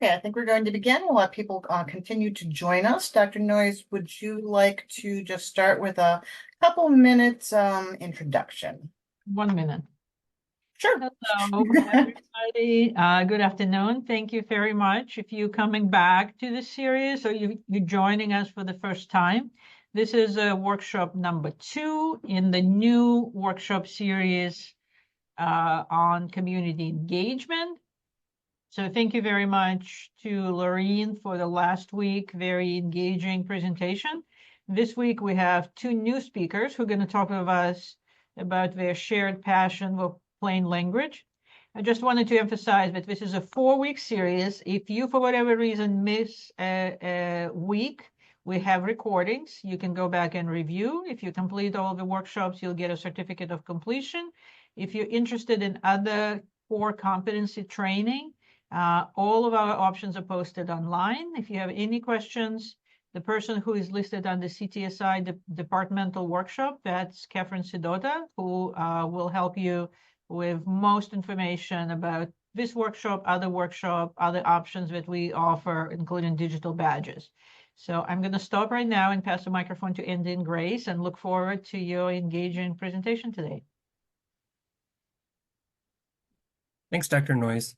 Okay, I think we're going to begin. We'll let people continue to join us. Dr. Noyes, would you like to just start with a couple minutes introduction? 1 minute. Sure. Hello, everybody. Good afternoon. Thank you very much. If you're coming back to the series or you're joining us for the first time, this is workshop number 2 in the new workshop series on community engagement. So thank you very much to Lorraine for the last week, very engaging presentation. This week we have 2 new speakers who are going to talk with us about their shared passion for plain language. I just wanted to emphasize that this is a 4-week series. If you, for whatever reason, miss a week, we have recordings. You can go back and review. If you complete all the workshops, you'll get a certificate of completion. If you're interested in other core competency training, all of our options are posted online. If you have any questions, the person who is listed on the CTSI departmental workshop, that's Catherine Sidota, who will help you with most information about this workshop, other options that we offer, including digital badges. So I'm going to stop right now and pass the microphone to Andy and Grace and look forward to your engaging presentation today. Thanks, Dr. Noyes.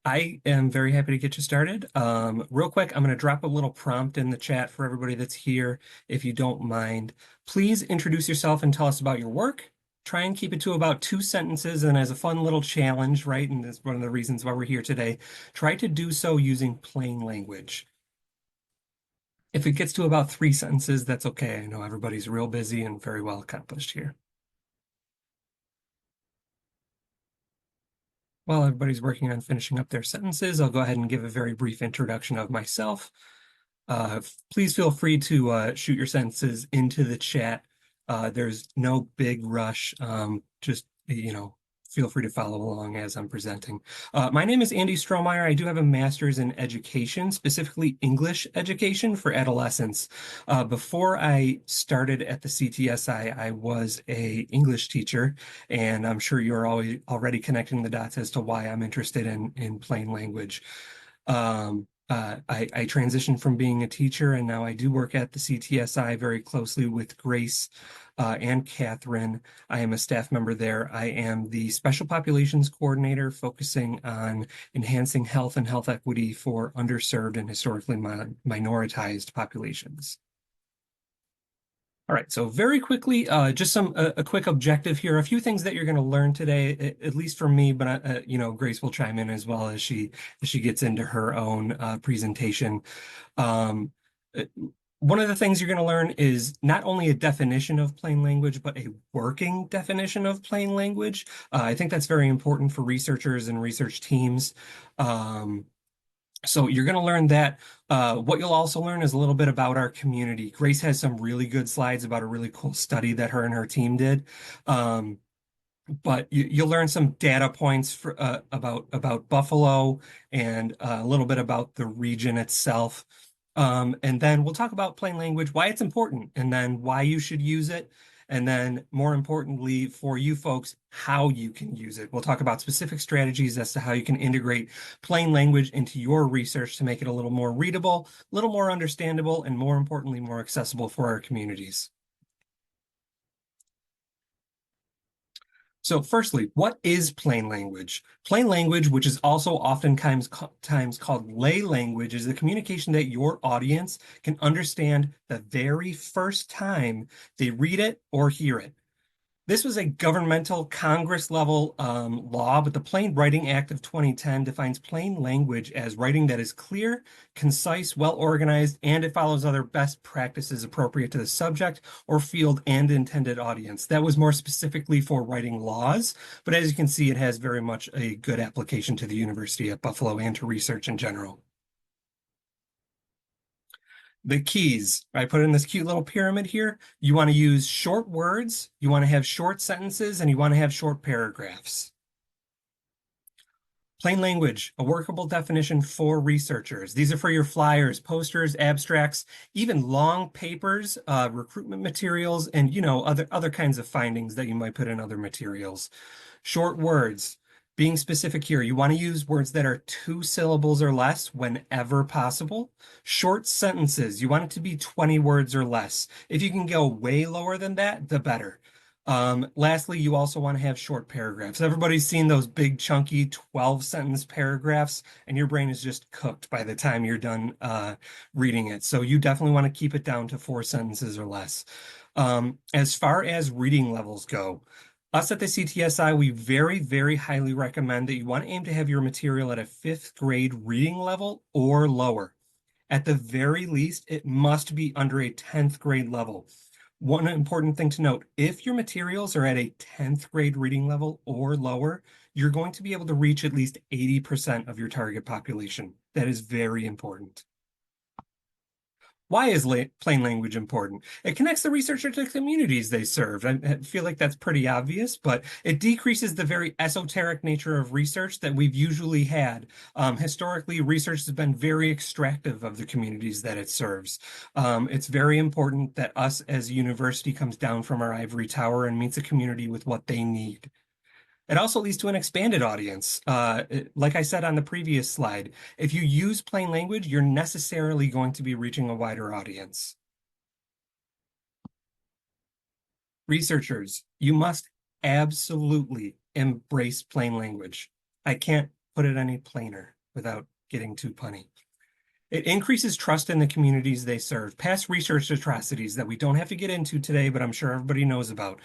I am very happy to get you started. Real quick, I'm going to drop a little prompt in the chat for everybody that's here. If you don't mind, please introduce yourself and tell us about your work. Try and keep it to about 2 sentences, and as a fun little challenge, right? And that's one of the reasons why we're here today. Try to do so using plain language. If it gets to about 3 sentences, that's okay. I know everybody's real busy and very well accomplished here. While everybody's working on finishing up their sentences, I'll go ahead and give a very brief introduction of myself. Please feel free to shoot your sentences into the chat. There's no big rush. Just, feel free to follow along as I'm presenting. My name is Andy Strohmeier. I do have a master's in education, specifically English education for adolescents. Before I started at the CTSI, I was an English teacher, and I'm sure you're already connecting the dots as to why I'm interested in plain language. I transitioned from being a teacher, and now I do work at the CTSI very closely with Grace and Catherine. I am a staff member there. I am the Special Populations Coordinator, focusing on enhancing health and health equity for underserved and historically minoritized populations. All right, so very quickly, just a quick objective here. A few things that you're going to learn today, at least from me, but Grace will chime in as well as she gets into her own presentation. One of the things you're going to learn is not only a definition of plain language, but a working definition of plain language. I think that's very important for researchers and research teams. So you're going to learn that. What you'll also learn is a little bit about our community. Grace has some really good slides about a really cool study that her and her team did. But you'll learn some data points about Buffalo and a little bit about the region itself. And then we'll talk about plain language, why it's important, and then why you should use it. And then more importantly for you folks, how you can use it. We'll talk about specific strategies as to how you can integrate plain language into your research to make it a little more readable, a little more understandable, and more importantly, more accessible for our communities. So firstly, what is plain language? Plain language, which is also oftentimes called lay language, is the communication that your audience can understand the very first time they read it or hear it. This was a governmental Congress level law, but the Plain Writing Act of 2010 defines plain language as writing that is clear, concise, well organized, and it follows other best practices appropriate to the subject or field and intended audience. That was more specifically for writing laws, but as you can see, it has very much a good application to the University at Buffalo and to research in general. The keys, I put in this cute little pyramid here. You want to use short words, you want to have short sentences, and you want to have short paragraphs. Plain language, a workable definition for researchers. These are for your flyers, posters, abstracts, even long papers, recruitment materials, and other kinds of findings that you might put in other materials. Short words. Being specific here, you want to use words that are 2 syllables or less whenever possible. Short sentences, you want it to be 20 words or less. If you can go way lower than that, the better. Lastly, you also want to have short paragraphs. Everybody's seen those big chunky 12-sentence paragraphs, and your brain is just cooked by the time you're done reading it. So you definitely want to keep it down to 4 sentences or less. As far as reading levels go, us at the CTSI, we very, very highly recommend that you want to aim to have your material at a 5th grade reading level or lower. At the very least, it must be under a 10th grade level. One important thing to note, if your materials are at a 10th grade reading level or lower, you're going to be able to reach at least 80% of your target population. That is very important. Why is plain language important? It connects the researcher to the communities they serve. I feel like that's pretty obvious, but it decreases the very esoteric nature of research that we've usually had. Historically, research has been very extractive of the communities that it serves. It's very important that us as a university comes down from our ivory tower and meets a community with what they need. It also leads to an expanded audience. Like I said on the previous slide, if you use plain language, you're necessarily going to be reaching a wider audience. Researchers, you must absolutely embrace plain language. I can't put it any plainer without getting too punny. It increases trust in the communities they serve. Past research atrocities that we don't have to get into today, but I'm sure everybody knows about.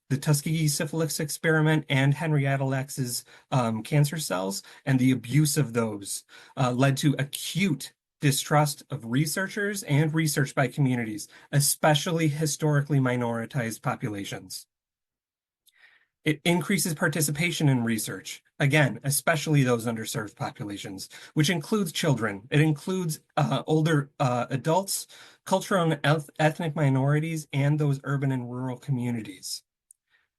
The Tuskegee syphilis experiment and Henrietta Lacks's cancer cells and the abuse of those led to acute distrust of researchers and research by communities, especially historically minoritized populations. It increases participation in research, again, especially those underserved populations, which includes children. It includes older adults, cultural and ethnic minorities, and those urban and rural communities.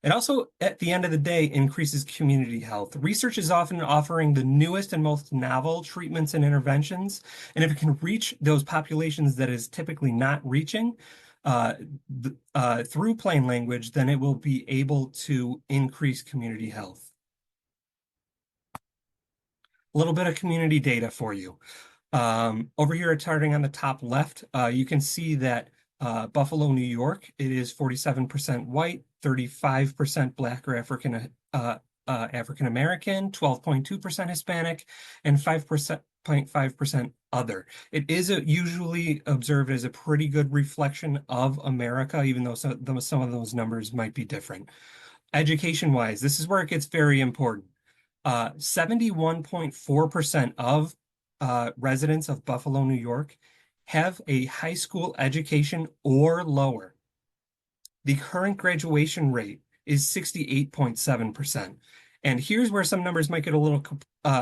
It also, at the end of the day, increases community health. Research is often offering the newest and most novel treatments and interventions. And if it can reach those populations that is typically not reaching through plain language, then it will be able to increase community health. A little bit of community data for you. Over here, starting on the top left, you can see that Buffalo, New York, it is 47% white, 35% Black or African American, 12.2% Hispanic, and 5.5% other. It is usually observed as a pretty good reflection of America, even though some of those numbers might be different. Education-wise, this is where it gets very important. 71.4% of residents of Buffalo, New York have a high school education or lower. The current graduation rate is 68.7%. And here's where some numbers might get a little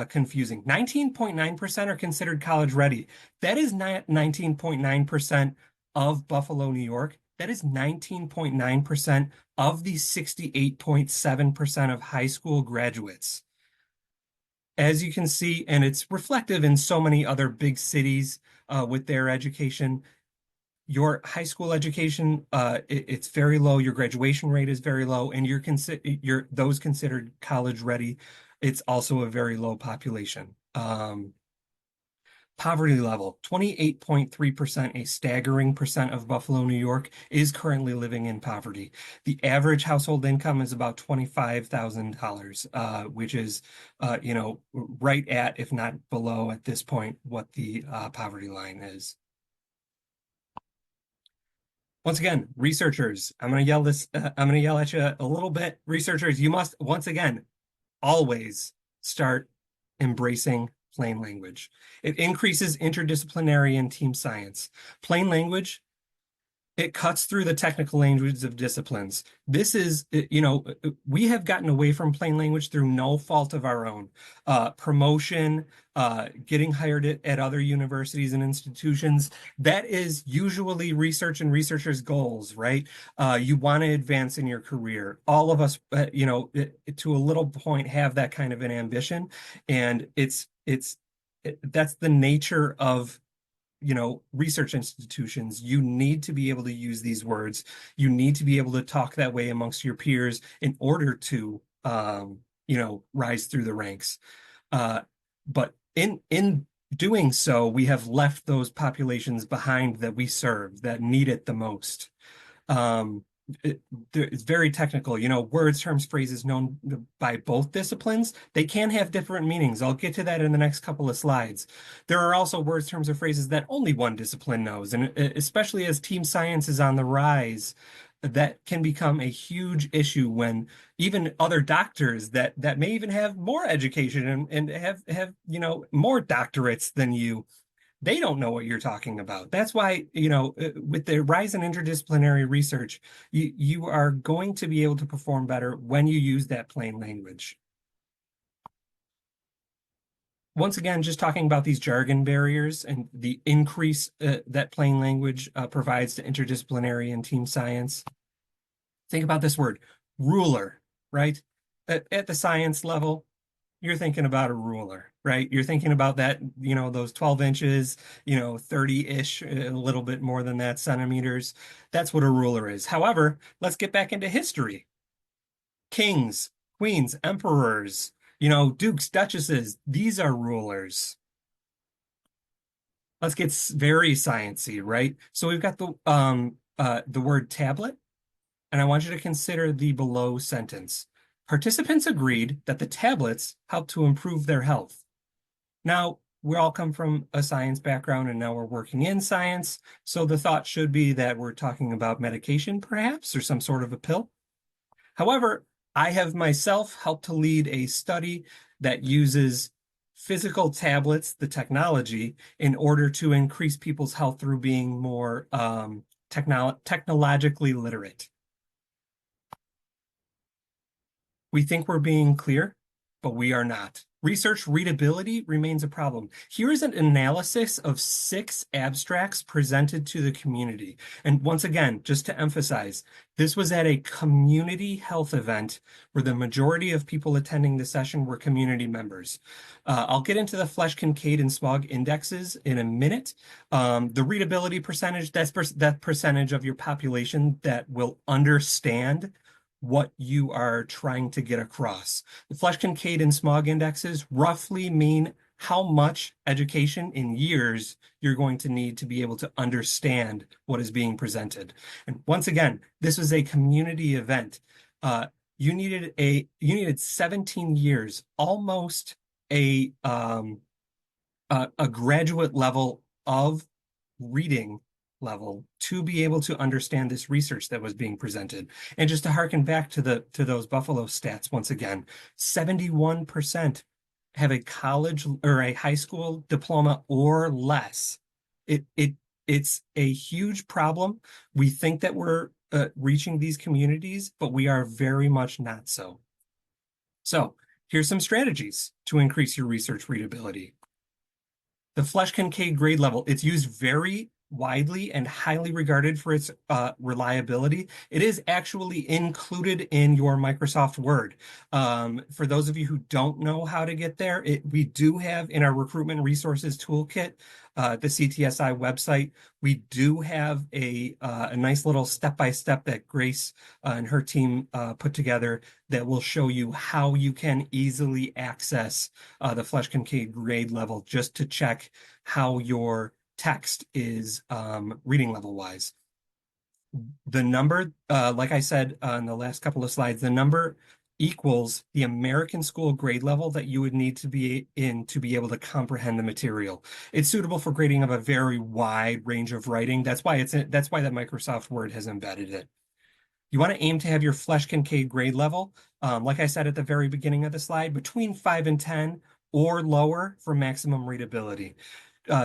confusing. 19.9% are considered college ready. That is not 19.9% of Buffalo, New York. That is 19.9% of the 68.7% of high school graduates. As you can see, and it's reflective in so many other big cities with their education, your high school education, it's very low. Your graduation rate is very low, and those considered college ready, it's also a very low population. Poverty level, 28.3%, a staggering percent of Buffalo, New York, is currently living in poverty. The average household income is about $25,000, which is, right at, if not below at this point, what the poverty line is. Once again, researchers, I'm going to yell at you a little bit. Researchers, you must, once again, always start embracing plain language. It increases interdisciplinary and team science. Plain language, it cuts through the technical languages of disciplines. This is, we have gotten away from plain language through no fault of our own. Promotion, getting hired at other universities and institutions, that is usually research and researchers' goals, right? You want to advance in your career. All of us, to a little point, have that kind of an ambition. And that's the nature of research institutions. You need to be able to use these words. You need to be able to talk that way amongst your peers in order to rise through the ranks. But in doing so, we have left those populations behind that we serve, that need it the most. It's very technical, words, terms, phrases known by both disciplines. They can have different meanings. I'll get to that in the next couple of slides. There are also words, terms, or phrases that only one discipline knows. And especially as team science is on the rise, that can become a huge issue when even other doctors that may even have more education and have more doctorates than you, they don't know what you're talking about. That's why, with the rise in interdisciplinary research, you are going to be able to perform better when you use that plain language. Once again, just talking about these jargon barriers and the increase that plain language provides to interdisciplinary and team science. Think about this word, ruler, right? At the science level, you're thinking about a ruler, right? You're thinking about that, those 12 inches, 30-ish, a little bit more than that, centimeters. That's what a ruler is. However, let's get back into history. Kings, queens, emperors, dukes, duchesses, these are rulers. Let's get very sciencey, right? So we've got the word tablet, and I want you to consider the below sentence. Participants agreed that the tablets helped to improve their health. Now, we all come from a science background and now we're working in science. So the thought should be that we're talking about medication, perhaps, or some sort of a pill. However, I have myself helped to lead a study that uses physical tablets, the technology, in order to increase people's health through being more technologically literate. We think we're being clear, but we are not. Research readability remains a problem. Here is an analysis of 6 abstracts presented to the community. And once again, just to emphasize, this was at a community health event where the majority of people attending the session were community members. I'll get into the Flesch, Kincaid, and Smog indexes in a minute. The readability percentage, that's that percentage of your population that will understand what you are trying to get across. The Flesch, Kincaid, and Smog indexes roughly mean how much education in years you're going to need to be able to understand what is being presented. And once again, this was a community event. You needed 17 years, almost a graduate level of reading level to be able to understand this research that was being presented. And just to harken back to those Buffalo stats once again, 71% have a college or a high school diploma or less. It's a huge problem. We think that we're reaching these communities, but we are very much not so. So here's some strategies to increase your research readability. The Flesch, Kincaid grade level, it's used very widely and highly regarded for its reliability. It is actually included in your Microsoft Word. For those of you who don't know how to get there, we do have in our recruitment resources toolkit, the CTSI website, we do have a nice little step-by-step that Grace and her team put together that will show you how you can easily access the Flesch, Kincaid grade level just to check how your text is reading level wise. The number, like I said on the last couple of slides, the number equals the American school grade level that you would need to be in to be able to comprehend the material. It's suitable for grading of a very wide range of writing. That's why that Microsoft Word has embedded it. You want to aim to have your Flesch, Kincaid grade level, like I said at the very beginning of the slide, between 5 and 10 or lower for maximum readability.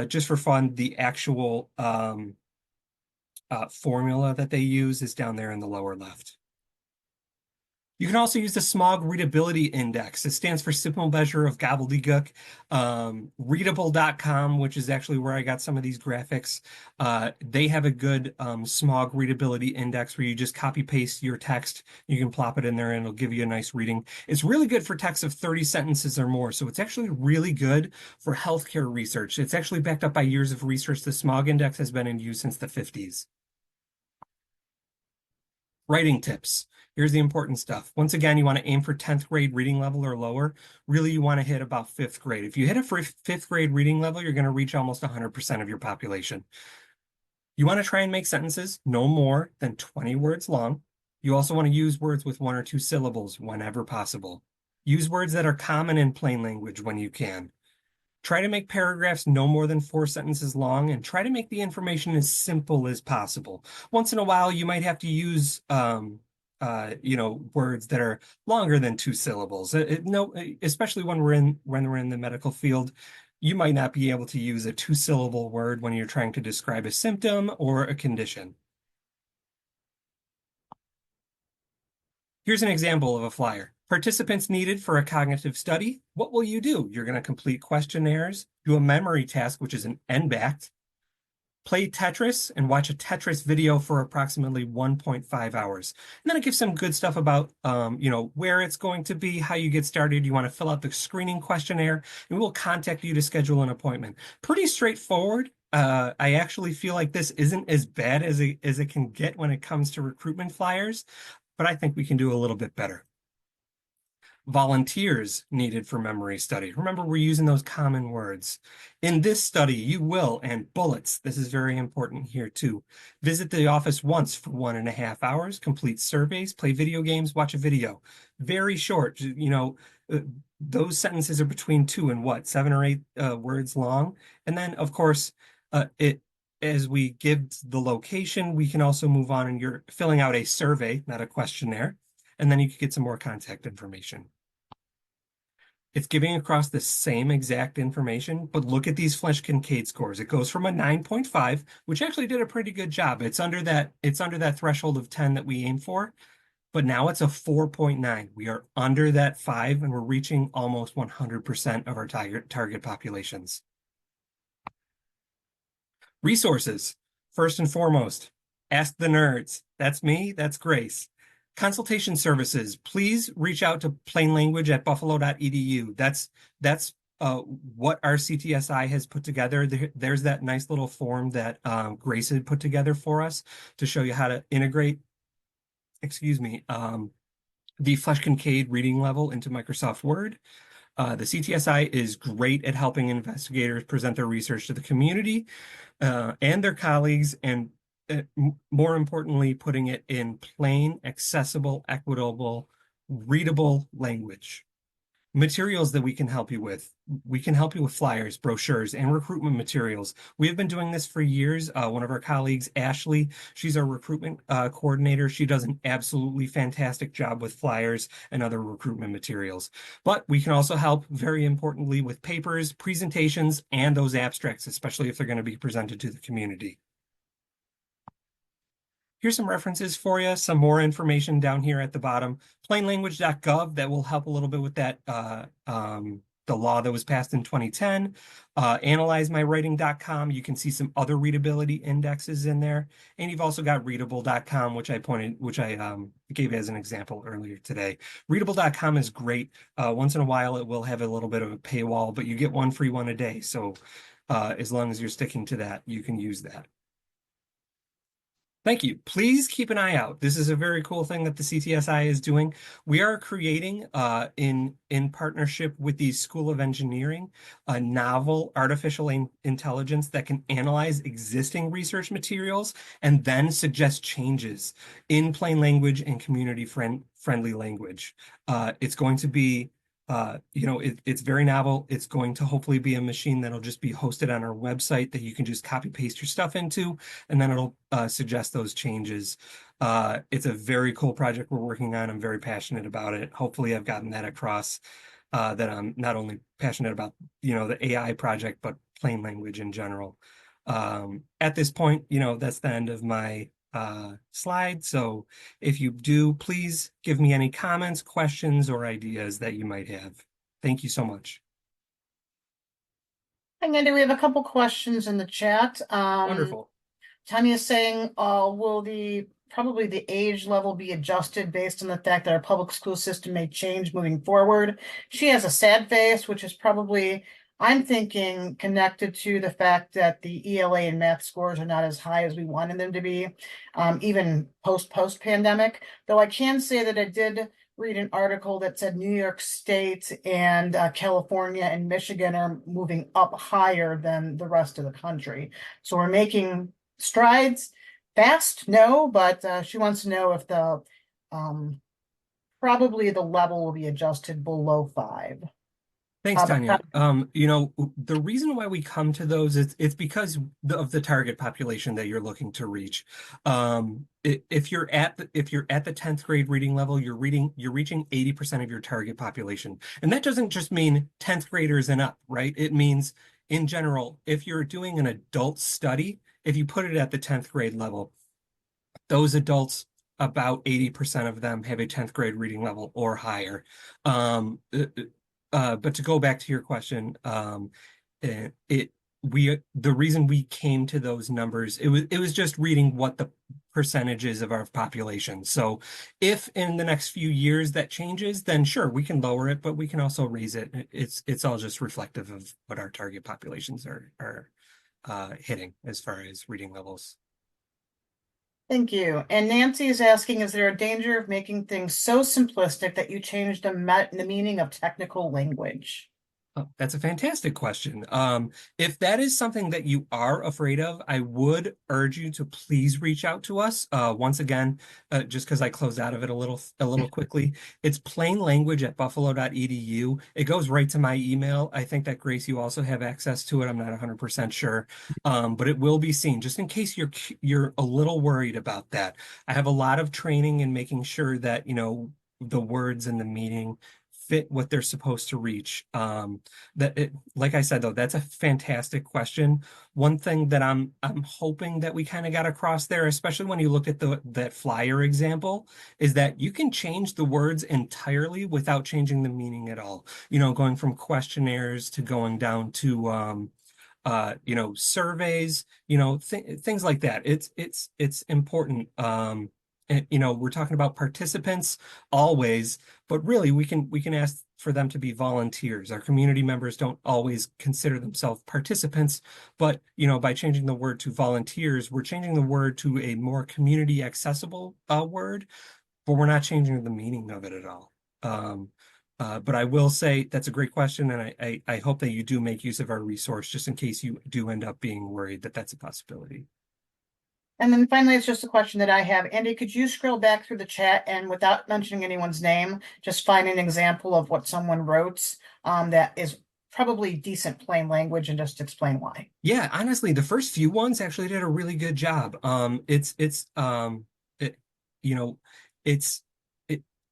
Just for fun, the actual formula that they use is down there in the lower left. You can also use the Smog Readability Index. It stands for Simple Measure of Gobbledygook. Readable.com, which is actually where I got some of these graphics. They have a good Smog Readability Index where you just copy paste your text. You can plop it in there and it'll give you a nice reading. It's really good for texts of 30 sentences or more. So it's actually really good for healthcare research. It's actually backed up by years of research. The Smog Index has been in use since the 50s. Writing tips. Here's the important stuff. Once again, you want to aim for 10th grade reading level or lower. Really, you want to hit about 5th grade. If you hit a 5th grade reading level, you're going to reach almost 100% of your population. You want to try and make sentences no more than 20 words long. You also want to use words with 1 or 2 syllables whenever possible. Use words that are common in plain language when you can. Try to make paragraphs no more than 4 sentences long, and try to make the information as simple as possible. Once in a while, you might have to use words that are longer than 2 syllables. Especially when we're in the medical field, you might not be able to use a 2-syllable word when you're trying to describe a symptom or a condition. Here's an example of a flyer. Participants needed for a cognitive study. What will you do? You're going to complete questionnaires, do a memory task, which is an NBACT, play Tetris, and watch a Tetris video for approximately 1.5 hours. And then it gives some good stuff about, where it's going to be, how you get started. You want to fill out the screening questionnaire, and we'll contact you to schedule an appointment. Pretty straightforward. I actually feel like this isn't as bad as it can get when it comes to recruitment flyers, but I think we can do a little bit better. Volunteers needed for memory study. Remember, we're using those common words. In this study, you will, and bullets, this is very important here too, visit the office once for 1.5 hours, complete surveys, play video games, watch a video. Very short, those sentences are between 2 and 7 or 8 words long. And then, of course, as we give the location, we can also move on, and you're filling out a survey, not a questionnaire, and then you can get some more contact information. It's giving across the same exact information, but look at these Flesch-Kincaid scores. It goes from a 9.5, which actually did a pretty good job. It's under that threshold of 10 that we aim for, but now it's a 4.9. We are under that 5, and we're reaching almost 100% of our target populations. Resources. First and foremost, ask the nerds. That's me, that's Grace. Consultation services, please reach out to plainlanguage@buffalo.edu. That's what our CTSI has put together. There's that nice little form that Grace had put together for us to show you how to integrate, the Flesch-Kincaid reading level into Microsoft Word. The CTSI is great at helping investigators present their research to the community and their colleagues, and more importantly, putting it in plain, accessible, equitable, readable language. Materials that we can help you with. We can help you with flyers, brochures, and recruitment materials. We have been doing this for years. One of our colleagues, Ashley, she's our recruitment coordinator. She does an absolutely fantastic job with flyers and other recruitment materials. But we can also help, very importantly, with papers, presentations, and those abstracts, especially if they're going to be presented to the community. Here's some references for you, some more information down here at the bottom. Plainlanguage.gov, that will help a little bit with that, the law that was passed in 2010. AnalyzeMyWriting.com, you can see some other readability indexes in there. And you've also got readable.com, which I gave as an example earlier today. Readable.com is great. Once in a while, it will have a little bit of a paywall, but you get one free one a day. So as long as you're sticking to that, you can use that. Thank you. Please keep an eye out. This is a very cool thing that the CTSI is doing. We are creating, in partnership with the School of Engineering, a novel artificial intelligence that can analyze existing research materials and then suggest changes in plain language and community friendly language. It's going to be it's very novel. It's going to hopefully be a machine that'll just be hosted on our website that you can just copy paste your stuff into, and then it'll suggest those changes. It's a very cool project we're working on. I'm very passionate about it. Hopefully I've gotten that across, that I'm not only passionate about, the AI project, but plain language in general. At this point, that's the end of my slide. So if you do, please give me any comments, questions, or ideas that you might have. Thank you so much. Hi, Andy, we have a couple questions in the chat. Wonderful. Tanya's saying, will probably the age level be adjusted based on the fact that our public school system may change moving forward? She has a sad face, which is probably I'm thinking connected to the fact that the ELA and math scores are not as high as we wanted them to be, even post pandemic. Though I can say that I did read an article that said New York State and California and Michigan are moving up higher than the rest of the country. So we're making strides. Fast, no, but she wants to know if the probably the level will be adjusted below 5. Thanks, But Tanya. The reason why we come to those is it's because of the target population that you're looking to reach. If you're at the 10th grade reading level, you're reaching 80% of your target population. And that doesn't just mean 10th graders and up, right? It means in general, if you're doing an adult study, if you put it at the 10th grade level, those adults, about 80% of them have a 10th grade reading level or higher. But to go back to your question, the reason we came to those numbers, it was just reading what the percentages of our population. So if in the next few years that changes, then sure, we can lower it, but we can also raise it. It's all just reflective of what our target populations are hitting as far as reading levels. thank you. And Nancy is asking, is there a danger of making things so simplistic that you change the meaning of technical language? Oh, that's a fantastic question. If that is something that you are afraid of, I would urge you to please reach out to us. Once again, just because I closed out of it a little quickly, it's plainlanguage@buffalo.edu. It goes right to my email. I think that Grace, you also have access to it. I'm not 100% sure, but it will be seen. Just in case you're a little worried about that, I have a lot of training in making sure that the words and the meaning fit what they're supposed to reach. Like I said, though, that's a fantastic question. One thing that I'm hoping that we kind of got across there, especially when you look at that flyer example, is that you can change the words entirely without changing the meaning at all. Going from questionnaires to going down to surveys, things like that. It's important. We're talking about participants always, but really we can ask for them to be volunteers. Our community members don't always consider themselves participants, but by changing the word to volunteers, we're changing the word to a more community accessible word, but we're not changing the meaning of it at all. But I will say that's a great question, and I hope that you do make use of our resource just in case you do end up being worried that that's a possibility. And then finally, it's just a question that I have. Andy, could you scroll back through the chat and without mentioning anyone's name, just find an example of what someone wrote that is probably decent plain language and just explain why? Yeah, honestly, the first few ones actually did a really good job.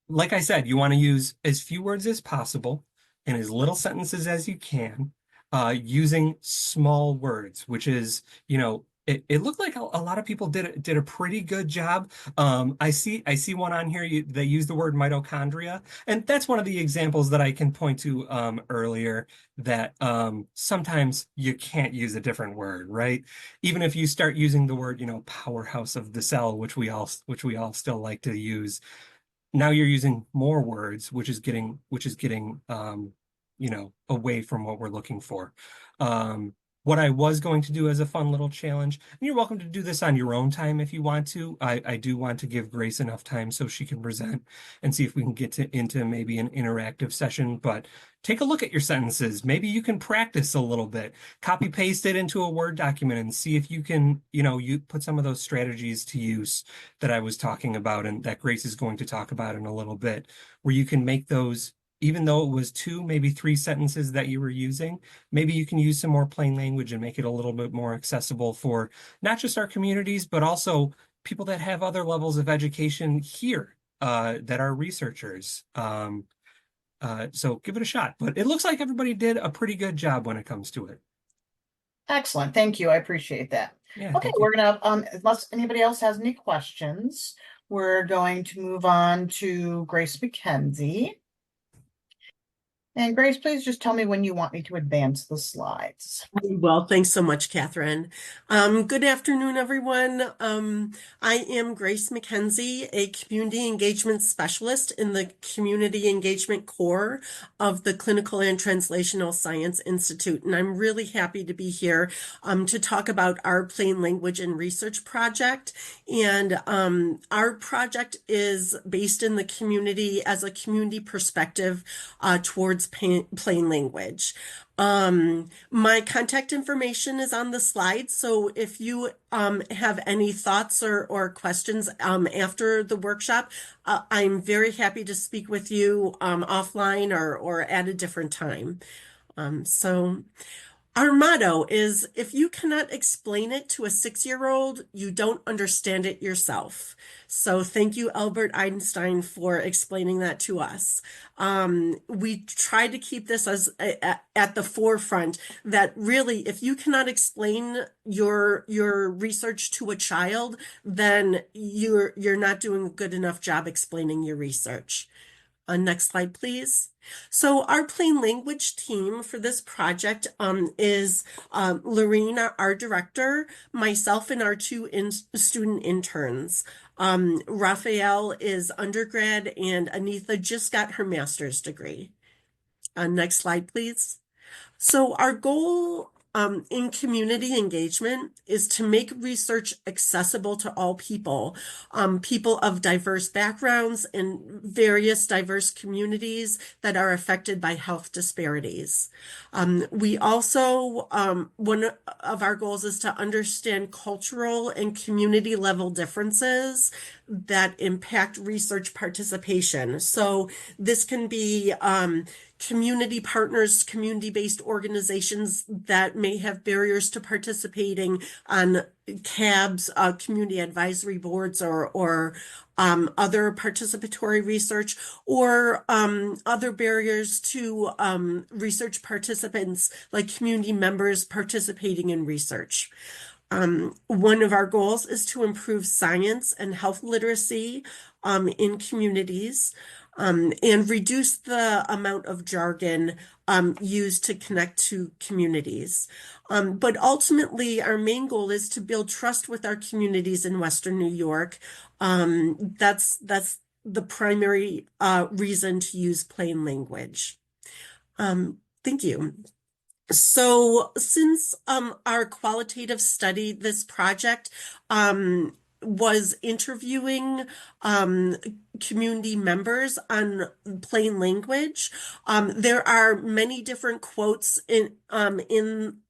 Like I said, you want to use as few words as possible and as little sentences as you can, using small words, which is, it looked like a lot of people did a pretty good job. I see one on here they use the word mitochondria, and that's one of the examples that I can point to earlier that sometimes you can't use a different word, right? Even if you start using the word, powerhouse of the cell, which we all still like to use. Now you're using more words, which is getting away from what we're looking for. What I was going to do as a fun little challenge, and you're welcome to do this on your own time if you want to. I do want to give Grace enough time so she can present and see if we can get into maybe an interactive session, but take a look at your sentences. Maybe you can practice a little bit, copy paste it into a Word document and see if you can, you put some of those strategies to use that I was talking about and that Grace is going to talk about in a little bit, where you can make those, even though it was 2, maybe 3 sentences that you were using, maybe you can use some more plain language and make it a little bit more accessible for not just our communities, but also people that have other levels of education here that are researchers. So give it a shot. But it looks like everybody did a pretty good job when it comes to it. Excellent. Thank you. I appreciate that. Yeah, okay, we're gonna unless anybody else has any questions, we're going to move on to Grace McKenzie. And Grace, please just tell me when you want me to advance the slides. Well, thanks so much, Catherine. Good afternoon, everyone. I am Grace McKenzie, a Community Engagement Specialist in the Community Engagement Core of the Clinical and Translational Science Institute, and I'm really happy to be here to talk about our Plain Language and Research project. And our project is based in the community as a community perspective towards plain language. My contact information is on the slide, so if you have any thoughts or questions after the workshop, I'm very happy to speak with you offline or at a different time. So our motto is, if you cannot explain it to a 6-year-old, you don't understand it yourself. So thank you, Albert Einstein, for explaining that to us. We try to keep this as at the forefront, that really, if you cannot explain your research to a child, then you're not doing a good enough job explaining your research. Next slide, please. So our plain language team for this project is Lorene, our director, myself, and our 2 student interns. Raphael is undergrad, and Anitha just got her master's degree. Next slide, please. So our goal in community engagement is to make research accessible to all people, people of diverse backgrounds and various diverse communities that are affected by health disparities. We also, one of our goals is to understand cultural and community level differences that impact research participation. So this can be community partners, community-based organizations that may have barriers to participating on CABs, community advisory boards, or other participatory research, or other barriers to research participants, like community members participating in research. One of our goals is to improve science and health literacy in communities, and reduce the amount of jargon used to connect to communities. But ultimately, our main goal is to build trust with our communities in Western New York. That's the primary reason to use plain language. Thank you. So since our qualitative study, this project was interviewing community members on plain language, there are many different quotes in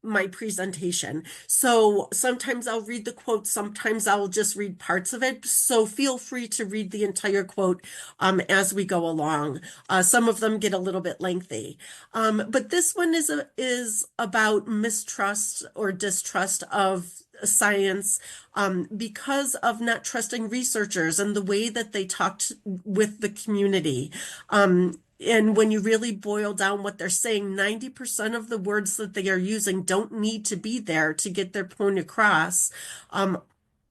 my presentation. So sometimes I'll read the quote, sometimes I'll just read parts of it. So feel free to read the entire quote as we go along. Some of them get a little bit lengthy. But this one is about mistrust or distrust of science because of not trusting researchers and the way that they talked with the community. And when you really boil down what they're saying, 90% of the words that they are using don't need to be there to get their point across.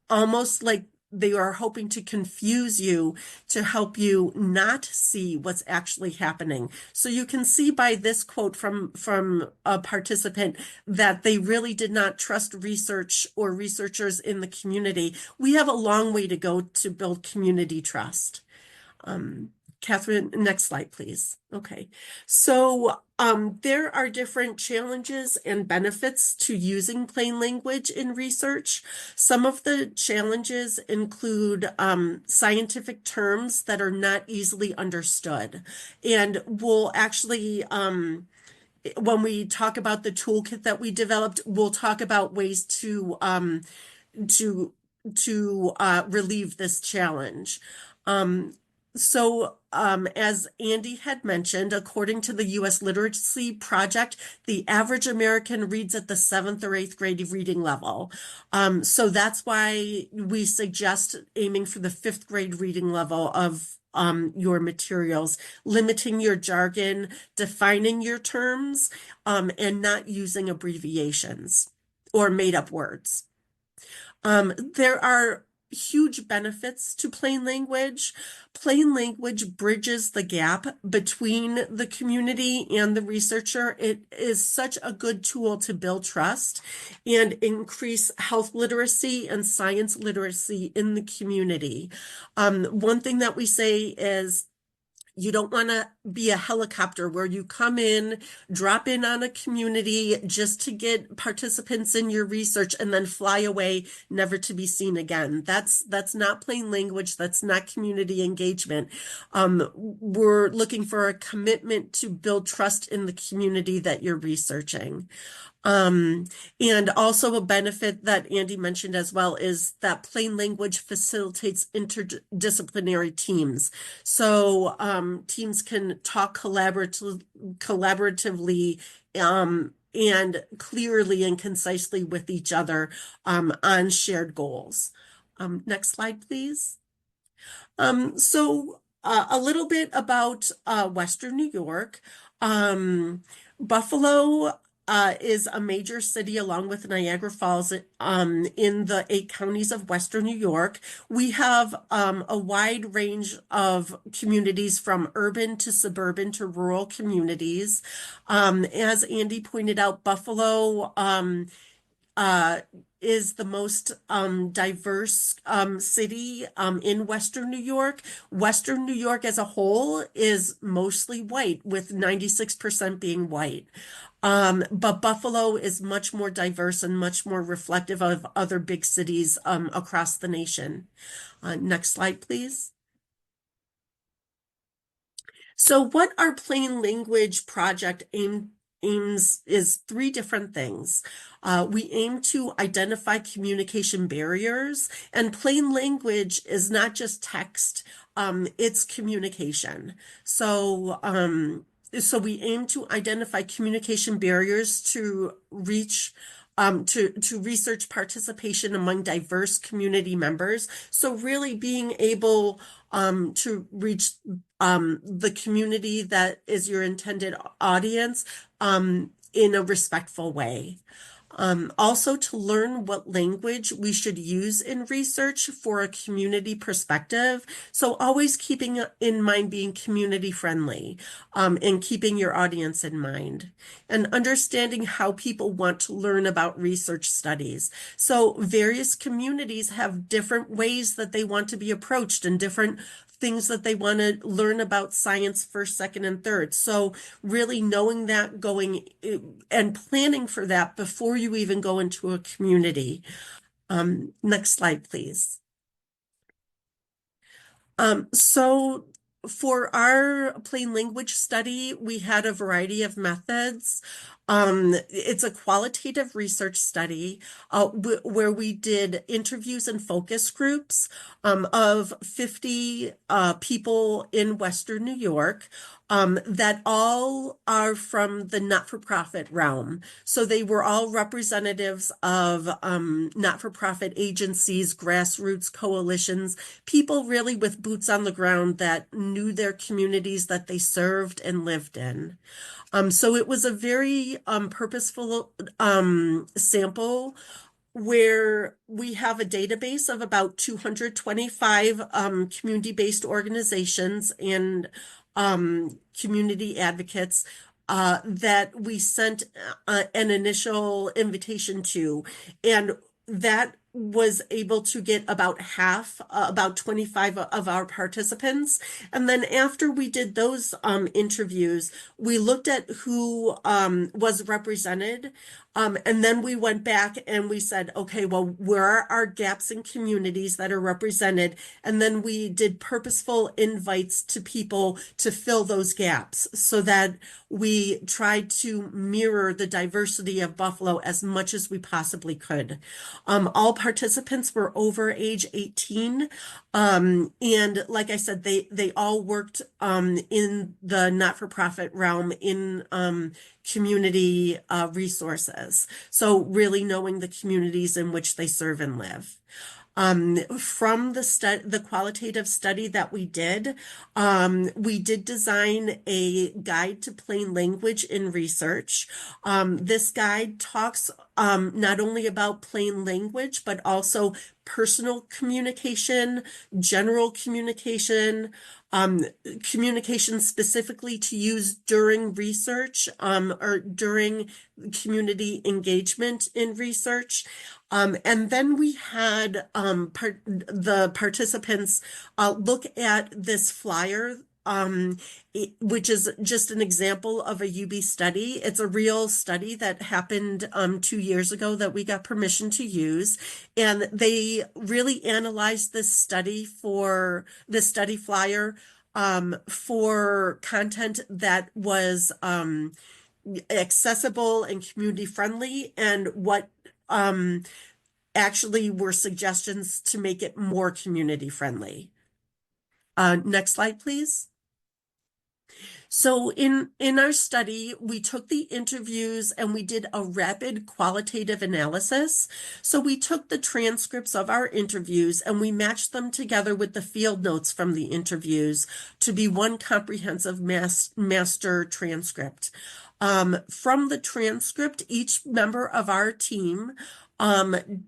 Almost like they are hoping to confuse you to help you not see what's actually happening. So you can see by this quote from a participant that they really did not trust research or researchers in the community. We have a long way to go to build community trust. Catherine, next slide, please. Okay, so there are different challenges and benefits to using plain language in research. Some of the challenges include scientific terms that are not easily understood. And we'll actually, when we talk about the toolkit that we developed, we'll talk about ways to relieve this challenge. So as Andy had mentioned, according to the U.S. Literacy Project, the average American reads at the 7th or 8th grade reading level. So that's why we suggest aiming for the 5th grade reading level of your materials, limiting your jargon, defining your terms, and not using abbreviations or made-up words. There are huge benefits to plain language. Plain language bridges the gap between the community and the researcher. It is such a good tool to build trust and increase health literacy and science literacy in the community. One thing that we say is, you don't want to be a helicopter where you come in, drop in on a community just to get participants in your research and then fly away, never to be seen again. That's not plain language. That's not community engagement. We're looking for a commitment to build trust in the community that you're researching. And also a benefit that Andy mentioned as well is that plain language facilitates interdisciplinary teams. So teams can talk collaboratively and clearly and concisely with each other on shared goals. Next slide, please. So a little bit about Western New York. Buffalo is a major city along with Niagara Falls in the 8 counties of Western New York. We have a wide range of communities from urban to suburban to rural communities. As Andy pointed out, Buffalo is the most diverse city in Western New York. Western New York as a whole is mostly white, with 96% being white. But Buffalo is much more diverse and much more reflective of other big cities across the nation. Next slide, please. So what our plain language project aims is 3 different things. We aim to identify communication barriers, and plain language is not just text, it's communication. So we aim to identify communication barriers to reach to research participation among diverse community members. So really being able to reach the community that is your intended audience in a respectful way. Also to learn what language we should use in research for a community perspective. So always keeping in mind being community friendly and keeping your audience in mind, and understanding how people want to learn about research studies. So various communities have different ways that they want to be approached and different things that they want to learn about science first, second, and third. So really knowing that, going and planning for that before you even go into a community. Next slide, please. So for our plain language study, we had a variety of methods. It's a qualitative research study where we did interviews and focus groups of 50 people in Western New York that all are from the not-for-profit realm. So they were all representatives of not-for-profit agencies, grassroots coalitions, people really with boots on the ground that knew their communities that they served and lived in. So it was a very purposeful sample where we have a database of about 225 community-based organizations and community advocates that we sent an initial invitation to, and that was able to get about half, about 25 of our participants. And then after we did those interviews, we looked at who was represented. And then we went back and we said, okay, well, where are our gaps in communities that are represented? And then we did purposeful invites to people to fill those gaps so that we tried to mirror the diversity of Buffalo as much as we possibly could. All participants were over age 18. And like I said, they all worked in the not-for-profit realm in community resources. So really knowing the communities in which they serve and live. From the qualitative study that we did design a guide to plain language in research. This guide talks not only about plain language, but also personal communication, general communication, communication specifically to use during research or during community engagement in research. And then we had the participants look at this flyer, which is just an example of a UB study. It's a real study that happened 2 years ago that we got permission to use. And they really analyzed this study flyer for content that was accessible and community friendly, and what actually were suggestions to make it more community friendly. Next slide, please. So in our study, we took the interviews and we did a rapid qualitative analysis. So we took the transcripts of our interviews and we matched them together with the field notes from the interviews to be one comprehensive master transcript. From the transcript, each member of our team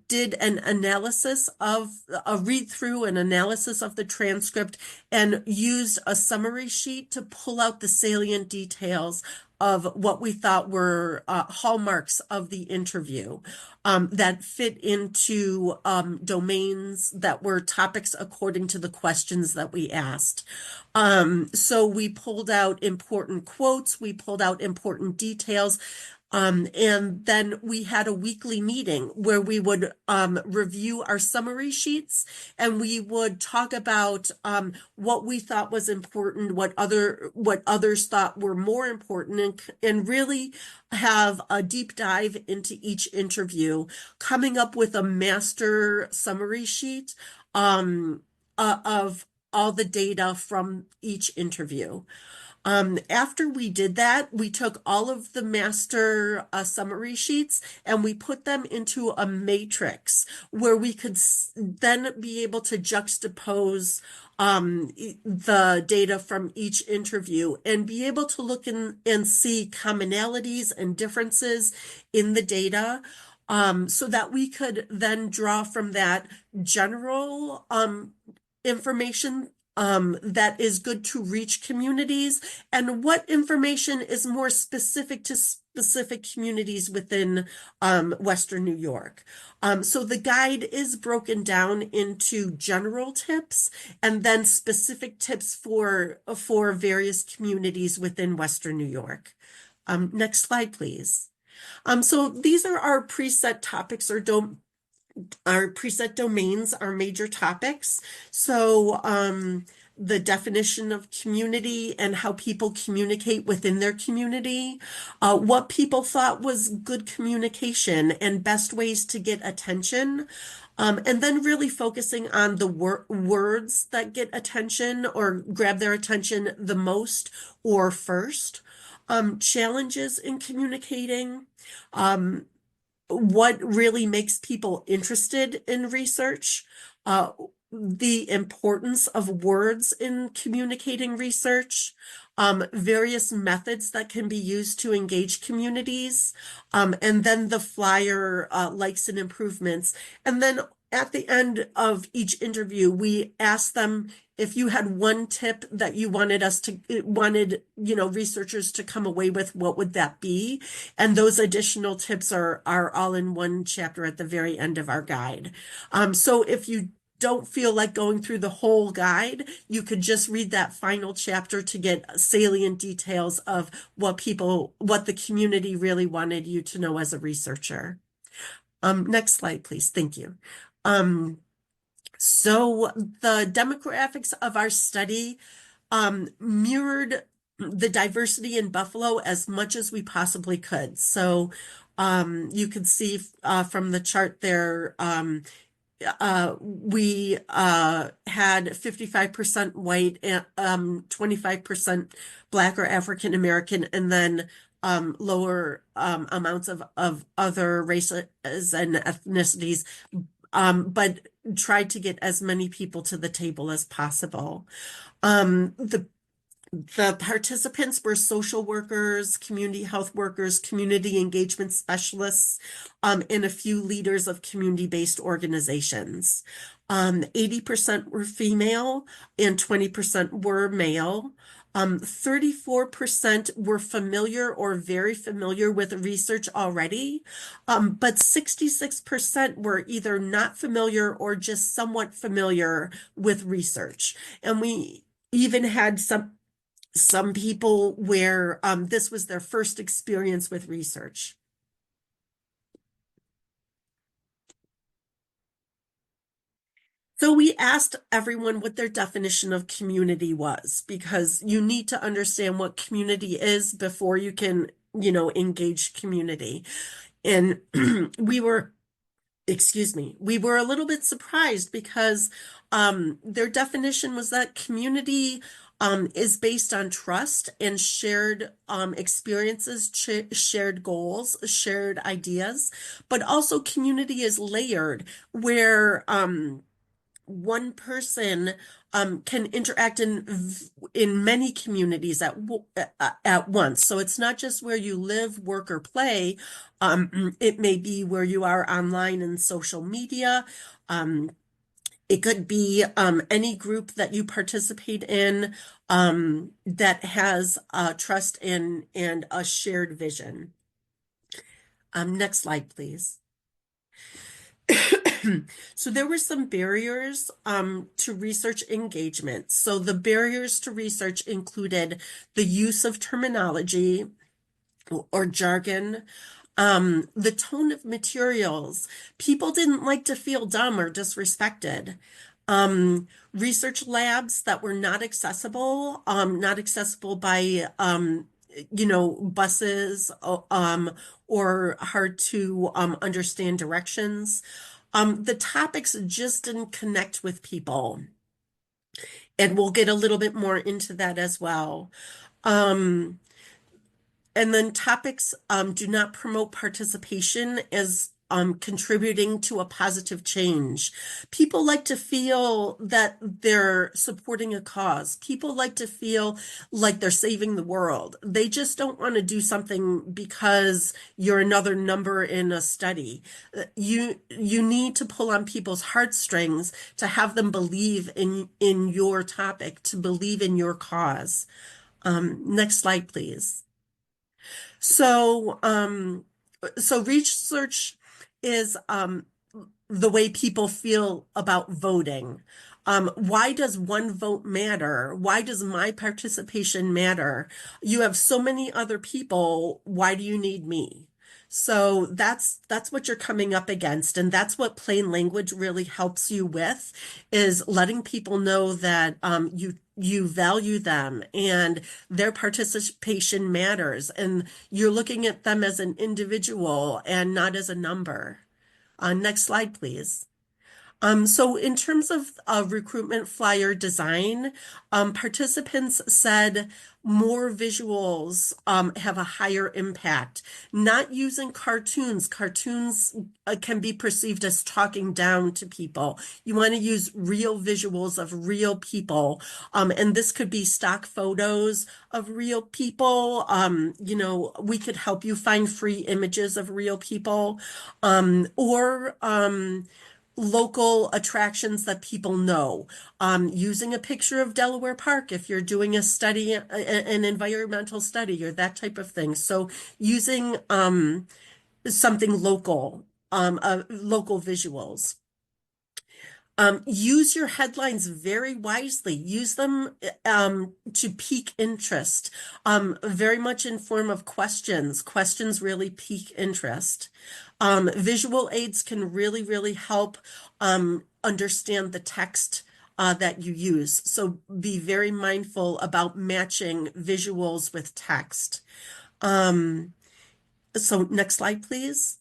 did an analysis of a read through, an analysis of the transcript, and used a summary sheet to pull out the salient details of what we thought were hallmarks of the interview that fit into domains that were topics according to the questions that we asked. So we pulled out important quotes, we pulled out important details. And then we had a weekly meeting where we would review our summary sheets, and we would talk about what we thought was important, what others thought were more important, and really have a deep dive into each interview, coming up with a master summary sheet of all the data from each interview. After we did that, we took all of the master summary sheets and we put them into a matrix where we could then be able to juxtapose the data from each interview and be able to look and see commonalities and differences in the data, so that we could then draw from that general information that is good to reach communities, and what information is more specific to specific communities within Western New York. So the guide is broken down into general tips and then specific tips for various communities within Western New York. Next slide, please. So these are our preset topics or our preset domains, our major topics. So the definition of community and how people communicate within their community, what people thought was good communication and best ways to get attention, and then really focusing on the words that get attention or grab their attention the most or first, challenges in communicating, what really makes people interested in research, the importance of words in communicating research, various methods that can be used to engage communities, and then the flyer likes and improvements. And then at the end of each interview, we asked them if you had one tip that you wanted researchers to come away with, what would that be? And those additional tips are all in one chapter at the very end of our guide. So if you don't feel like going through the whole guide, you could just read that final chapter to get salient details of what the community really wanted you to know as a researcher. Next slide, please. Thank you. So the demographics of our study mirrored the diversity in Buffalo as much as we possibly could. So you can see from the chart there, we had 55% white and 25% Black or African American, and then lower amounts of other races and ethnicities, but tried to get as many people to the table as possible. The participants were social workers, community health workers, community engagement specialists, and a few leaders of community-based organizations. 80% were female and 20% were male. 34% were familiar or very familiar with research already, but 66% were either not familiar or just somewhat familiar with research. And we even had some people where this was their first experience with research. So we asked everyone what their definition of community was, because you need to understand what community is before you can, engage community. And we were a little bit surprised because their definition was that community is based on trust and shared experiences, shared goals, shared ideas, but also community is layered where one person can interact in many communities at once. So it's not just where you live, work, or play. It may be where you are online and social media. It could be any group that you participate in that has trust and a shared vision. Next slide, please. So there were some barriers to research engagement. So the barriers to research included the use of terminology or jargon, the tone of materials. People didn't like to feel dumb or disrespected. Research labs that were not accessible by buses or hard to understand directions. The topics just didn't connect with people. And we'll get a little bit more into that as well. And then topics do not promote participation as contributing to a positive change. People like to feel that they're supporting a cause. People like to feel like they're saving the world. They just don't want to do something because you're another number in a study. You need to pull on people's heartstrings to have them believe in your topic, to believe in your cause. Next slide, please. So research is the way people feel about voting. Why does one vote matter? Why does my participation matter? You have so many other people. Why do you need me? So that's what you're coming up against. And that's what plain language really helps you with, is letting people know that you value them and their participation matters. And you're looking at them as an individual and not as a number. Next slide, please. So in terms of recruitment flyer design, participants said more visuals have a higher impact. Not using cartoons. Cartoons can be perceived as talking down to people. You want to use real visuals of real people. And this could be stock photos of real people. We could help you find free images of real people. Or local attractions that people know. Using a picture of Delaware Park if you're doing a study, an environmental study or that type of thing. So using something local, local visuals. Use your headlines very wisely. Use them to pique interest, very much in form of questions. Questions really pique interest. Visual aids can really, really help understand the text that you use. So be very mindful about matching visuals with text. So next slide, please.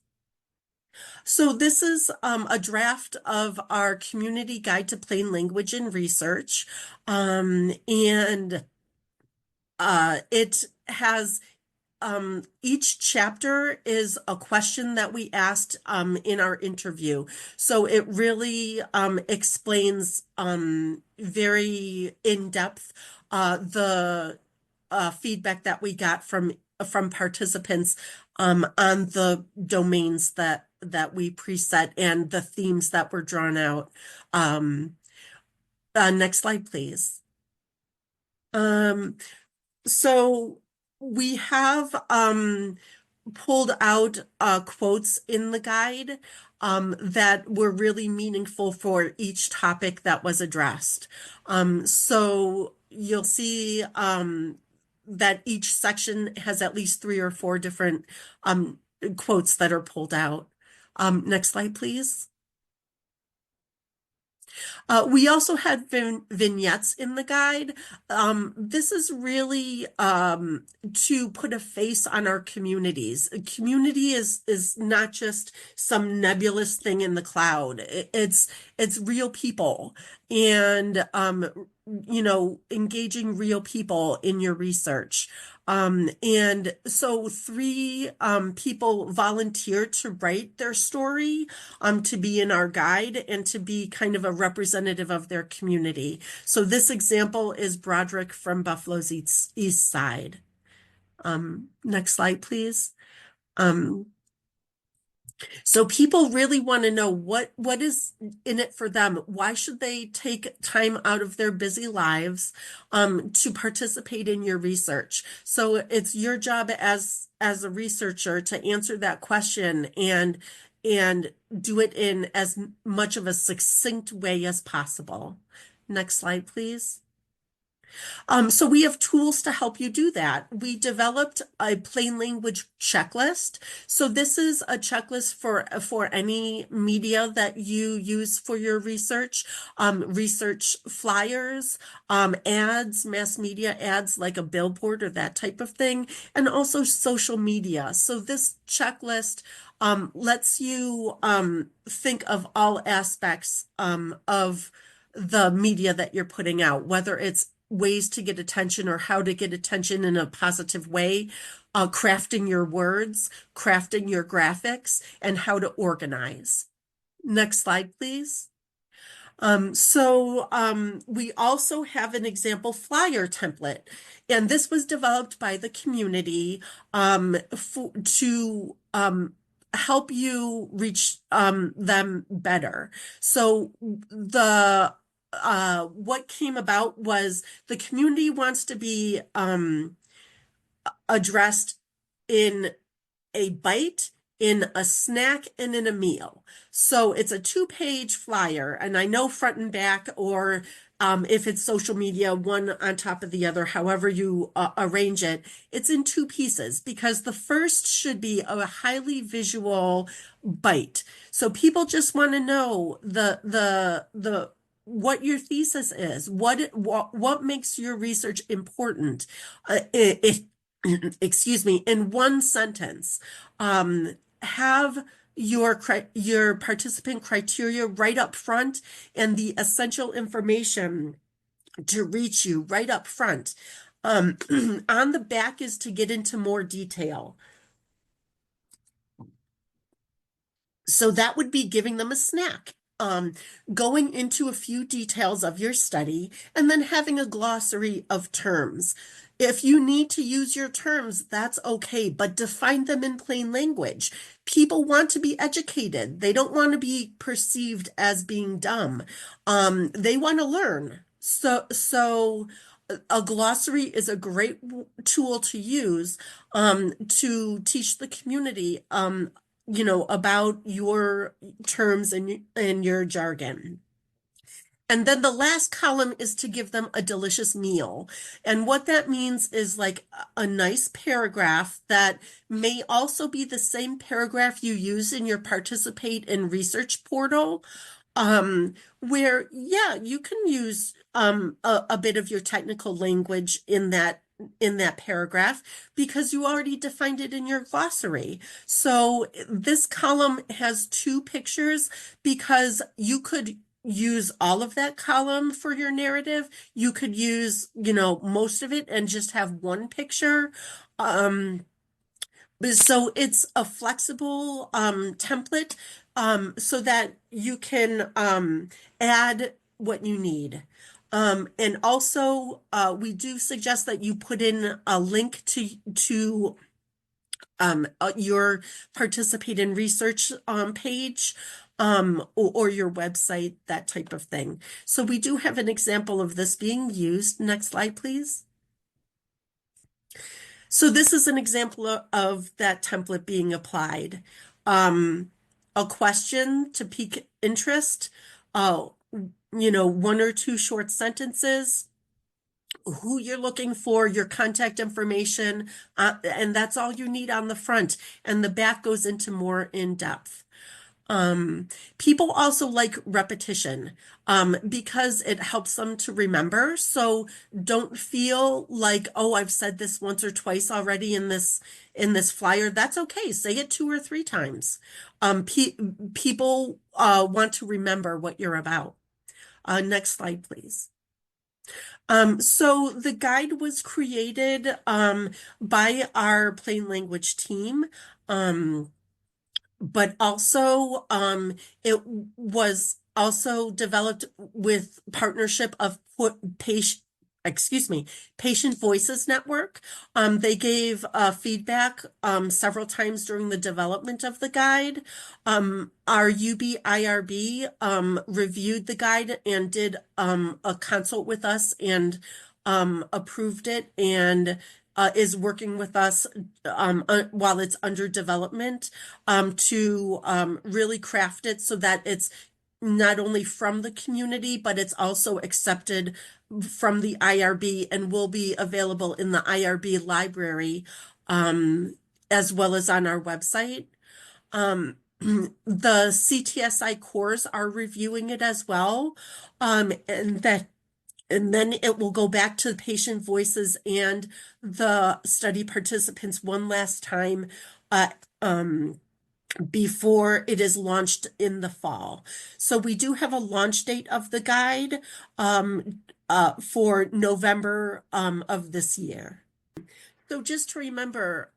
So this is a draft of our community guide to plain language and research. And it has each chapter is a question that we asked in our interview. So it really explains very in depth the feedback that we got from participants on the domains that we preset and the themes that were drawn out. Next slide, please. So we have pulled out quotes in the guide that were really meaningful for each topic that was addressed. So you'll see that each section has at least 3 or 4 different quotes that are pulled out. Next slide, please. We also had vignettes in the guide. This is really to put a face on our communities. A community is not just some nebulous thing in the cloud. It's real people, and engaging real people in your research. And so 3 people volunteered to write their story to be in our guide and to be kind of a representative of their community. So this example is Broderick from Buffalo's East Side. Next slide, please. So people really want to know what is in it for them. Why should they take time out of their busy lives to participate in your research? So it's your job as a researcher to answer that question and do it in as much of a succinct way as possible. Next slide, please. So we have tools to help you do that. We developed a plain language checklist. So this is a checklist for any media that you use for your research, research flyers, ads, mass media ads like a billboard or that type of thing, and also social media. So this checklist lets you think of all aspects of the media that you're putting out, whether it's ways to get attention or how to get attention in a positive way, crafting your words, crafting your graphics, and how to organize. Next slide, please. We also have an example flyer template, and this was developed by the community to help you reach them better. So what came about was the community wants to be addressed in a bite, in a snack, and in a meal. So it's a 2-page flyer, and I know front and back, or if it's social media, one on top of the other, however you arrange it, it's in 2 pieces because the first should be a highly visual bite. So people just want to know the what your thesis is, what makes your research important. Excuse me, in 1 sentence, have your participant criteria right up front and the essential information to reach you right up front. On the back is to get into more detail. So that would be giving them a snack. Going into a few details of your study, and then having a glossary of terms. If you need to use your terms, that's okay, but define them in plain language. People want to be educated. They don't want to be perceived as being dumb. They want to learn. So a glossary is a great tool to use to teach the community about your terms and your jargon. And then the last column is to give them a delicious meal. And what that means is like a nice paragraph that may also be the same paragraph you use in your Participate in Research portal, where, you can use a bit of your technical language in that paragraph because you already defined it in your glossary. So this column has 2 pictures because you could use all of that column for your narrative. You could use, most of it and just have 1 picture. So it's a flexible template so that you can add what you need. And also, we do suggest that you put in a link to your participate in research page or your website, that type of thing. So we do have an example of this being used. Next slide, please. So this is an example of that template being applied. A question to pique interest, one or two short sentences, who you're looking for, your contact information, and that's all you need on the front. And the back goes into more in depth. People also like repetition, because it helps them to remember. So don't feel like, oh, I've said this once or twice already in this flyer. That's okay. Say it 2 or 3 times. People want to remember what you're about. Next slide, please. So the guide was created by our plain language team. But also it was also developed with partnership of Patient Voices Network. They gave feedback several times during the development of the guide. Our UBIRB reviewed the guide and did a consult with us and approved it, and is working with us while it's under development to really craft it so that it's not only from the community, but it's also accepted from the IRB and will be available in the IRB library as well as on our website. The CTSI cores are reviewing it as well, and then it will go back to the patient voices and the study participants one last time before it is launched in the fall. So we do have a launch date of the guide for November of this year. So just to remember,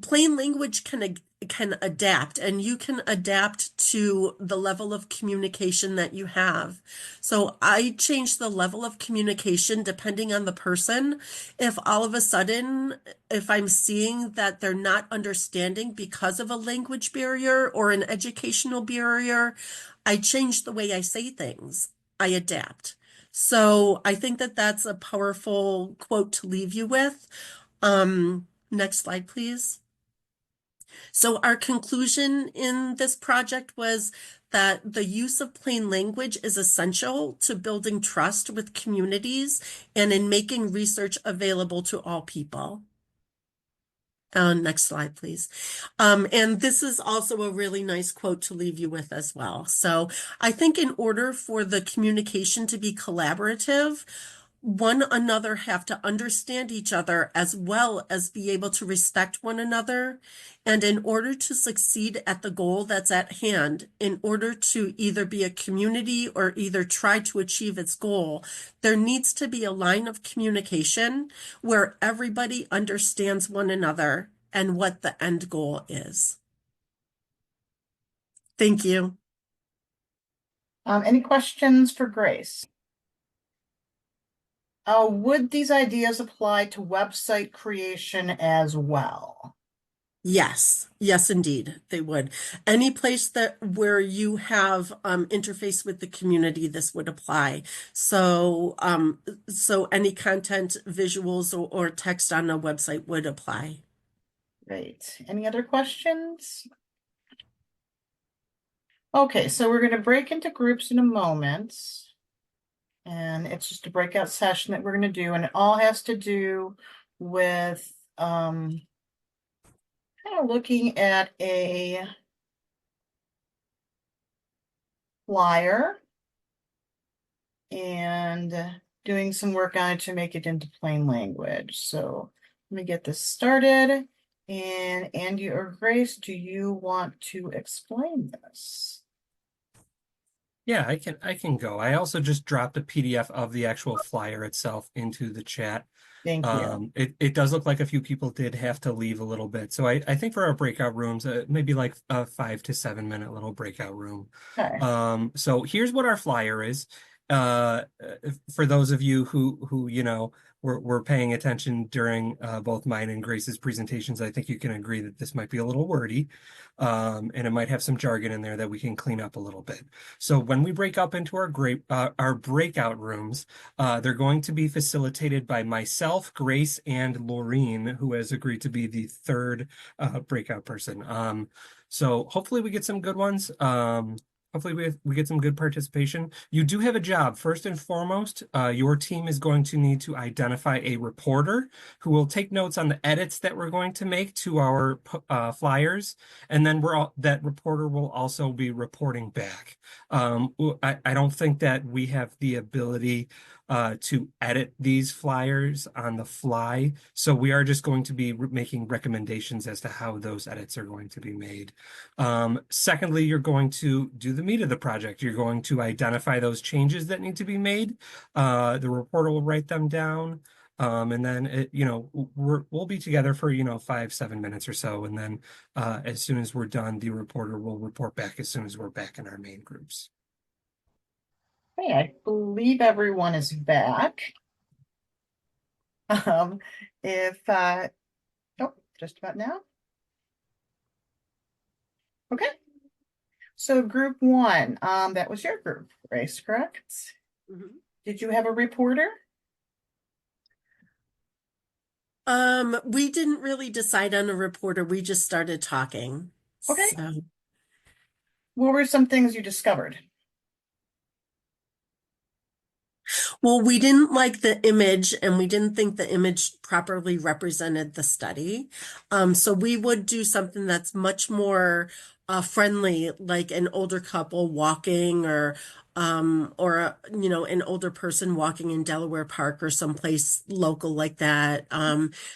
plain language can adapt, and you can adapt to the level of communication that you have. So I change the level of communication depending on the person. If all of a sudden, if I'm seeing that they're not understanding because of a language barrier or an educational barrier, I change the way I say things. I adapt. So I think that that's a powerful quote to leave you with. Next slide, please. So our conclusion in this project was that the use of plain language is essential to building trust with communities and in making research available to all people. Next slide, please. And this is also a really nice quote to leave you with as well. So I think in order for the communication to be collaborative, one another have to understand each other as well as be able to respect one another. And in order to succeed at the goal that's at hand, in order to either be a community or either try to achieve its goal, there needs to be a line of communication where everybody understands one another and what the end goal is. Thank you. Any questions for Grace? Would these ideas apply to website creation as well? Yes, yes, indeed, they would. Any place where you have interface with the community, this would apply. So, so any content, visuals, or text on a website would apply. Great. Any other questions? Okay, so we're going to break into groups in a moment. And it's just a breakout session that we're going to do, and it all has to do with kind of looking at a flyer and doing some work on it to make it into plain language. So let me get this started. And Andy or Grace, do you want to explain this? Yeah, I can go. I also just dropped a PDF of the actual flyer itself into the chat. Thank you. It does look like a few people did have to leave a little bit. So I think for our breakout rooms, maybe like a 5 to 7 minute little breakout room. Okay. So here's what our flyer is. For those of you who were paying attention during both mine and Grace's presentations, I think you can agree that this might be a little wordy, and it might have some jargon in there that we can clean up a little bit. So when we break up into our breakout rooms, they're going to be facilitated by myself, Grace, and Laureen, who has agreed to be the third breakout person. So hopefully we get some good ones. Hopefully we get some good participation. You do have a job. First and foremost, your team is going to need to identify a reporter who will take notes on the edits that we're going to make to our flyers, and then that reporter will also be reporting back. I don't think that we have the ability to edit these flyers on the fly, so we are just going to be making recommendations as to how those edits are going to be made. Secondly, you're going to do the meat of the project. You're going to identify those changes that need to be made. The reporter will write them down. And then we'll be together for 5-7 minutes or so, and then as soon as we're done, the reporter will report back as soon as we're back in our main groups. Okay, I believe everyone is back. Just about now. Okay. So group one, that was your group, Grace, correct? Mhm. Did you have a reporter? We didn't really decide on a reporter. We just started talking. Okay. So, What were some things you discovered? well, we didn't like the image and we didn't think the image properly represented the study. So we would do something that's much more friendly, like an older couple walking or an older person walking in Delaware Park or someplace local like that.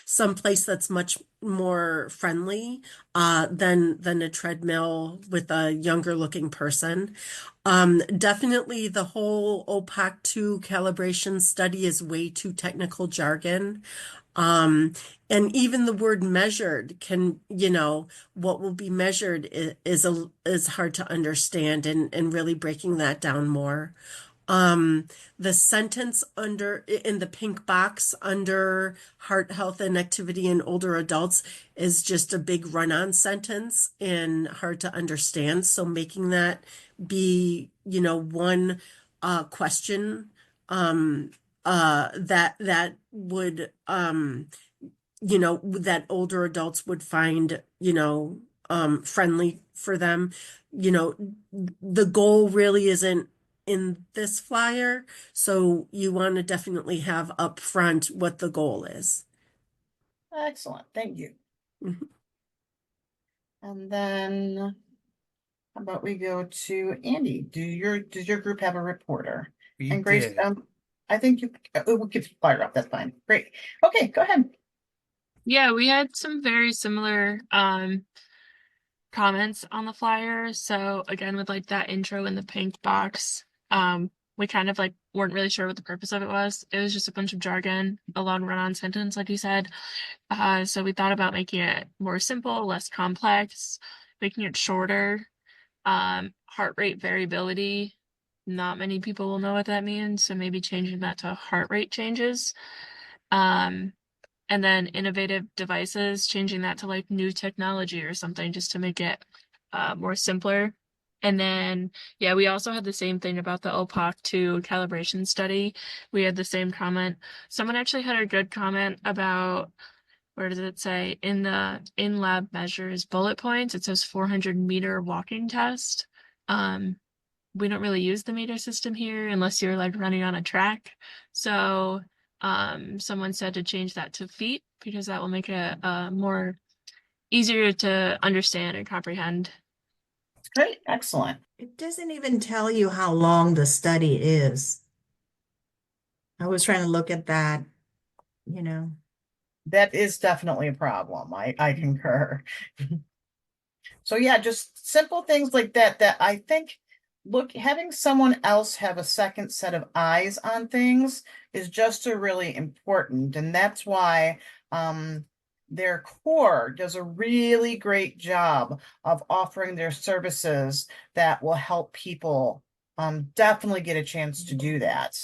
Someplace that's much more friendly than a treadmill with a younger looking person. Definitely the whole OPAC 2 calibration study is way too technical jargon. And even the word measured can, what will be measured is hard to understand, and really breaking that down more. The sentence in the pink box under heart health and activity in older adults is just a big run-on sentence and hard to understand. So making that be, one question that would that older adults would find, friendly for them. The goal really isn't in this flyer, so you want to definitely have up front what the goal is. Excellent, thank you. Mhm. And then how about we go to Andy? Does your group have a reporter? We And Grace, did. I think we'll keep the flyer up. That's fine. Great. Okay, go ahead. Yeah, we had some very similar comments on the flyer. So again, with like that intro in the pink box, we kind of like weren't really sure what the purpose of it was. It was just a bunch of jargon, a long run-on sentence, like you said. So we thought about making it more simple, less complex, making it shorter. Heart rate variability. Not many people will know what that means, so maybe changing that to heart rate changes. And then innovative devices, changing that to like new technology or something just to make it more simpler. And then, yeah, we also had the same thing about the OPOC 2 calibration study. We had the same comment. Someone actually had a good comment about, where does it say? In the in-lab measures bullet points, it says 400-meter walking test. We don't really use the meter system here unless you're like running on a track. So someone said to change that to feet because that will make it more easier to understand and comprehend. Great, excellent. It doesn't even tell you how long the study is. I was trying to look at that, That is definitely a problem. I concur. So yeah, just simple things like that I think having someone else have a second set of eyes on things is just a really important, and that's why their core does a really great job of offering their services that will help people definitely get a chance to do that,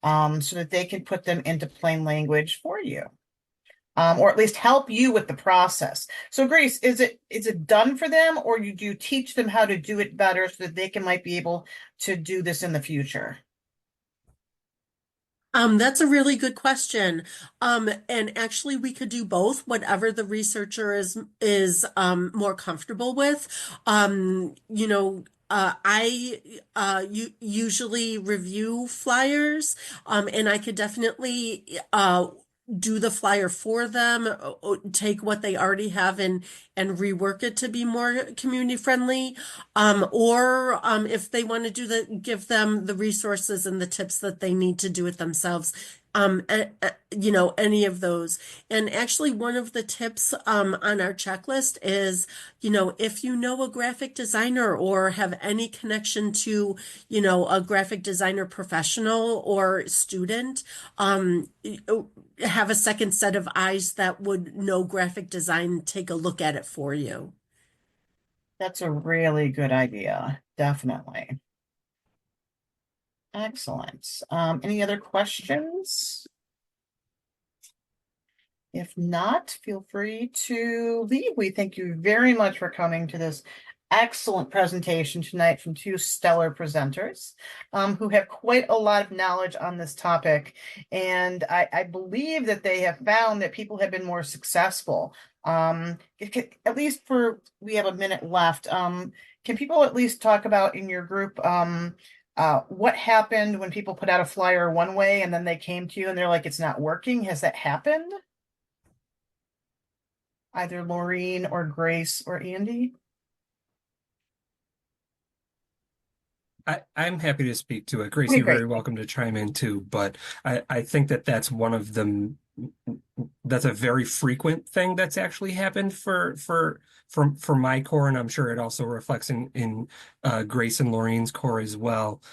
so that they can put them into plain language for you. Or at least help you with the process. So Grace, is it done for them, or do you teach them how to do it better so that they might be able to do this in the future? That's a really good question. And actually we could do both, whatever the researcher is more comfortable with. I usually review flyers, and I could definitely do the flyer for them, take what they already have and rework it to be more community friendly. Or if they want to give them the resources and the tips that they need to do it themselves. Any of those. And actually, one of the tips on our checklist is, if you know a graphic designer or have any connection to, a graphic designer professional or student, have a second set of eyes that would know graphic design, take a look at it for you. That's a really good idea. Definitely. Excellent. Any other questions? If not, feel free to leave. We thank you very much for coming to this excellent presentation tonight from two stellar presenters who have quite a lot of knowledge on this topic. And I believe that they have found that people have been more successful. At least we have a minute left. Can people at least talk about in your group what happened when people put out a flyer one way and then they came to you and they're like, it's not working? Has that happened? Either Laureen or Grace or Andy? I'm happy to speak to it. Grace, Okay, you're very great. welcome to chime in too, but I think that's one of them. That's a very frequent thing that's actually happened for my core, and I'm sure it also reflects in Grace and Laureen's core as well.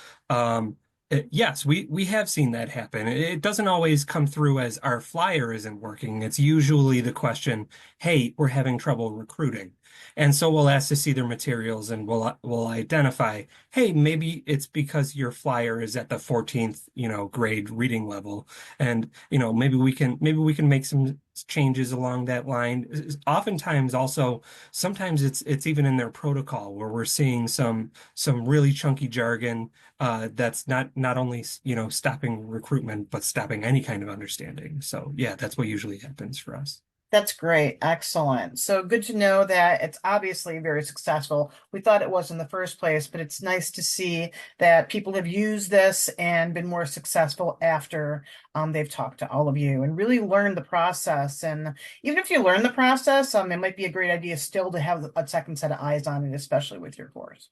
Yes, we have seen that happen. It doesn't always come through as our flyer isn't working. It's usually the question, hey, we're having trouble recruiting. And so we'll ask to see their materials and we'll identify, hey, maybe it's because your flyer is at the 14th, grade reading level. And, maybe we can make some changes along that line. Oftentimes also, sometimes it's even in their protocol where we're seeing some really chunky jargon that's not only, stopping recruitment, but stopping any kind of understanding. So yeah, that's what usually happens for us. That's great. Excellent. So good to know that it's obviously very successful. We thought it was in the first place, but it's nice to see that people have used this and been more successful after they've talked to all of you and really learned the process. And even if you learn the process, it might be a great idea still to have a second set of eyes on it, especially with your course.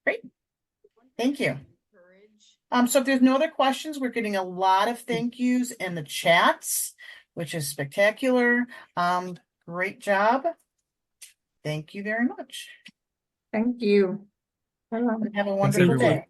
Great. Thank you. So if there's no other questions, we're getting a lot of thank yous in the chats, which is spectacular. Great job. Thank you very much. Thank you. Have a Thanks, wonderful everyone. day.